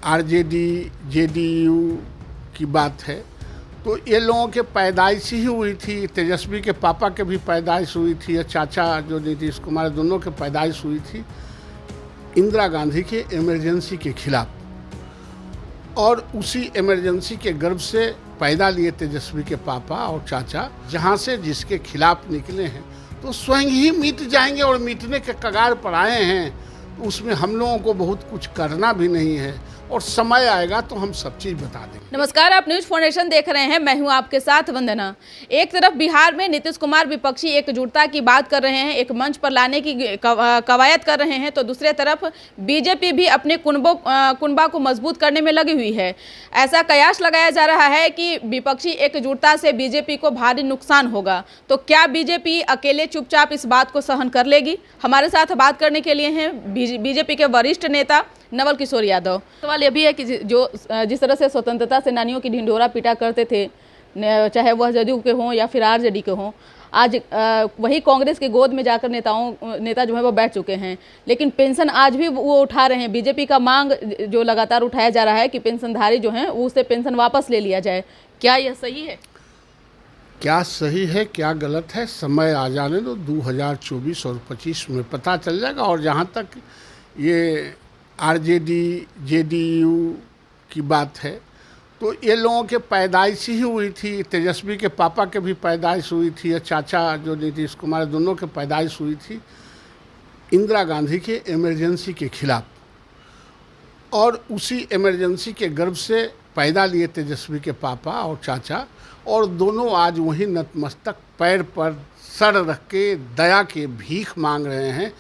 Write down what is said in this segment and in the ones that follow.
RJD JDU की बात है तो ये लोगों के पैदाइश ही हुई थी। तेजस्वी के पापा के भी पैदाइश हुई थी या चाचा जो नीतीश कुमार, दोनों के पैदाइश हुई थी इंदिरा गांधी के इमरजेंसी के खिलाफ, और उसी इमरजेंसी के गर्भ से पैदा लिए तेजस्वी के पापा और चाचा, जहाँ से जिसके खिलाफ निकले हैं तो स्वयं ही मिट जाएंगे और मिटने के कगार पर आए हैं। उसमें हम लोगों को बहुत कुछ करना भी नहीं है और समय आएगा तो हम सब चीज़ बता देंगे। नमस्कार, आप न्यूज फाउंडेशन देख रहे हैं, मैं हूं आपके साथ वंदना। एक तरफ बिहार में नीतीश कुमार विपक्षी एकजुटता की बात कर रहे हैं, एक मंच पर लाने की कवायद कर रहे हैं, तो दूसरे तरफ बीजेपी भी अपने कुनबा को मजबूत करने में लगी हुई है। ऐसा कयास लगाया जा रहा है कि विपक्षी एकजुटता से बीजेपी को भारी नुकसान होगा। तो क्या बीजेपी अकेले चुपचाप इस बात को सहन कर लेगी? हमारे साथ बात करने के लिए हैं बीजेपी के वरिष्ठ नेता नवल किशोर यादव। सवाल यह भी है कि जिस तरह से स्वतंत्रता सेनानियों की ढिंढोरा पीटा करते थे, चाहे वह जदयू के हों या फिर आरजेडी के हों, आज वही कांग्रेस की गोद में जाकर नेता जो है वो बैठ चुके हैं। लेकिन पेंशन आज भी वो उठा रहे हैं। बीजेपी का मांग जो लगातार उठाया जा रहा है कि पेंशनधारी जो हैं उससे पेंशन वापस ले लिया जाए। क्या यह सही है? क्या सही है क्या गलत है, समय आ जाने दो। 2024 और 25 में पता चल जाएगा। और जहाँ तक ये आरजेडी जेडीयू की बात है तो ये लोगों के पैदाइश ही हुई थी। तेजस्वी के पापा के भी पैदाइश हुई थी या चाचा जो नीतीश कुमार, दोनों के पैदाइश हुई थी इंदिरा गांधी के इमरजेंसी के खिलाफ, और उसी इमरजेंसी के गर्भ से पैदा लिए तेजस्वी के पापा और चाचा, और दोनों आज वही नतमस्तक पैर पर सर रख के दया के भीख मांग रहे हैं।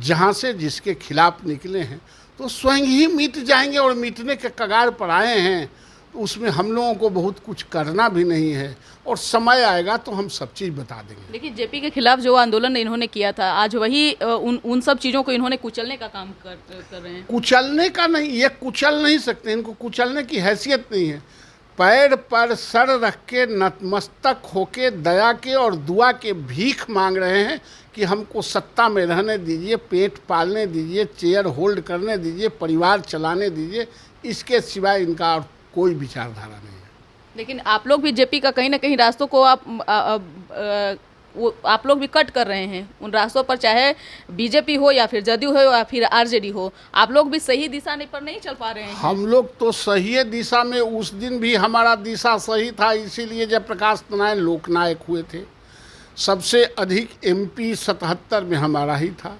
जहाँ से जिसके खिलाफ निकले हैं तो स्वयं ही मिट जाएंगे और मिटने के कगार पर आए हैं। उसमें हम लोगों को बहुत कुछ करना भी नहीं है और समय आएगा तो हम सब चीज़ बता देंगे। लेकिन जेपी के खिलाफ जो आंदोलन इन्होंने किया था, आज वही उन सब चीज़ों को इन्होंने कुचलने का काम कर रहे हैं। कुचलने का नहीं, ये कुचल नहीं सकते, इनको कुचलने की हैसियत नहीं है। पैर पर सर रख के नतमस्तक होके दया के और दुआ के भीख मांग रहे हैं कि हमको सत्ता में रहने दीजिए, पेट पालने दीजिए, चेयर होल्ड करने दीजिए, परिवार चलाने दीजिए। इसके सिवाय इनका और कोई विचारधारा नहीं है। लेकिन आप लोग भी जेपी का कहीं ना कहीं रास्तों को आप लोग भी कट कर रहे हैं उन रास्तों पर, चाहे बीजेपी हो या फिर जदयू हो या फिर आरजेडी हो। आप लोग भी सही दिशा पर नहीं चल पा रहे हैं। हम लोग तो सही दिशा में, उस दिन भी हमारा दिशा सही था, इसीलिए जयप्रकाश नारायण लोकनायक हुए थे। सबसे अधिक एमपी 77 में हमारा ही था।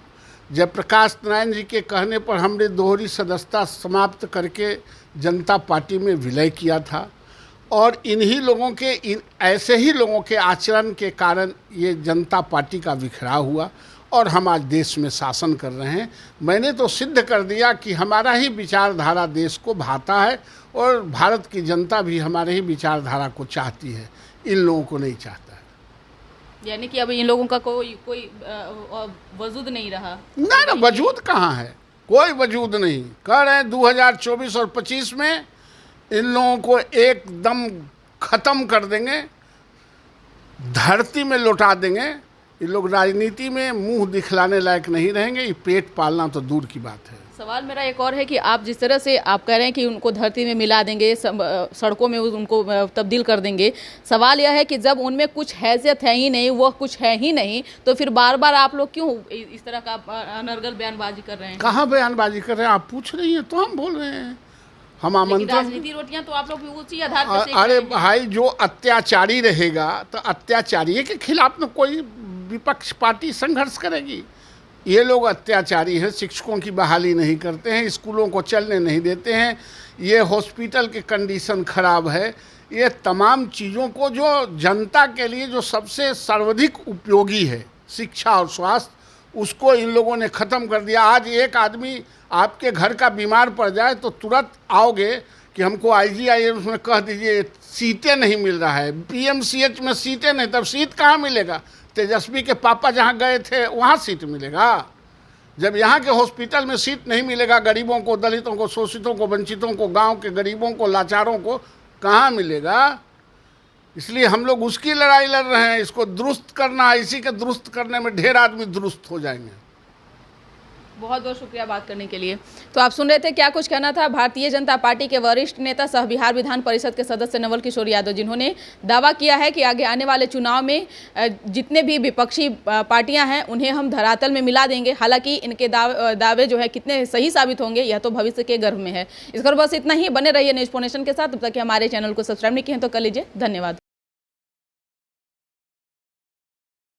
जयप्रकाश नारायण जी के कहने पर हमने दोहरी सदस्यता समाप्त करके जनता पार्टी में विलय किया था, और इन्हीं लोगों के ऐसे ही लोगों के आचरण के कारण ये जनता पार्टी का बिखराव हुआ और हम आज देश में शासन कर रहे हैं। मैंने तो सिद्ध कर दिया कि हमारा ही विचारधारा देश को भाता है और भारत की जनता भी हमारे ही विचारधारा को चाहती है, इन लोगों को नहीं चाहता है। यानी कि अब इन लोगों का कोई वजूद नहीं रहा? ना, वजूद कहाँ है, कोई वजूद नहीं। कह रहे हैं 2024 और 25 में इन लोगों को एकदम ख़त्म कर देंगे, धरती में लौटा देंगे। ये लोग राजनीति में मुंह दिखलाने लायक नहीं रहेंगे। ये पेट पालना तो दूर की बात है। सवाल मेरा एक और है कि आप जिस तरह से आप कह रहे हैं कि उनको धरती में मिला देंगे, सड़कों में उनको तब्दील कर देंगे, सवाल यह है कि जब उनमें कुछ हैसियत है ही नहीं, वो कुछ है ही नहीं, तो फिर बार बार आप लोग क्यों इस तरह का अनर्गल बयानबाजी कर रहे हैं? कहाँ बयानबाजी कर रहे हैं? आप पूछ रही हैं तो हम बोल रहे हैं। हम आमंत्रण, राजनीति रोटियां तो आप लोग भी उसी आधार पर। अरे भाई, जो अत्याचारी रहेगा तो अत्याचारी के खिलाफ में कोई विपक्ष पार्टी संघर्ष करेगी। ये लोग अत्याचारी हैं, शिक्षकों की बहाली नहीं करते हैं, स्कूलों को चलने नहीं देते हैं, ये हॉस्पिटल के कंडीशन खराब है। ये तमाम चीज़ों को जो जनता के लिए जो सबसे सर्वाधिक उपयोगी है, शिक्षा और स्वास्थ्य, उसको इन लोगों ने ख़त्म कर दिया। आज एक आदमी आपके घर का बीमार पड़ जाए तो तुरंत आओगे कि हमको IGIM में कह दीजिए सीटें नहीं मिल रहा है, PMCH में सीटें नहीं, तब सीट कहाँ मिलेगा? तेजस्वी के पापा जहाँ गए थे वहाँ सीट मिलेगा। जब यहाँ के हॉस्पिटल में सीट नहीं मिलेगा, गरीबों को, दलितों को, शोषितों को, वंचितों को, गांव के गरीबों को, लाचारों को कहाँ मिलेगा? इसलिए हम लोग उसकी लड़ाई लड़ रहे हैं। इसको दुरुस्त करना है, इसी के दुरुस्त करने में ढेर आदमी दुरुस्त हो जाएंगे। बहुत बहुत शुक्रिया बात करने के लिए। तो आप सुन रहे थे क्या कुछ कहना था भारतीय जनता पार्टी के वरिष्ठ नेता सह बिहार विधान परिषद के सदस्य नवल किशोर यादव, जिन्होंने दावा किया है कि आगे आने वाले चुनाव में जितने भी विपक्षी पार्टियां हैं उन्हें हम धरातल में मिला देंगे। हालांकि इनके दावे जो है कितने सही साबित होंगे यह तो भविष्य के गर्भ में है। इस पर बस इतना ही। बने रहिए न्यूज़4नेशन के साथ। तब तक हमारे चैनल को सब्सक्राइब नहीं किए हैं तो कर लीजिए। धन्यवाद।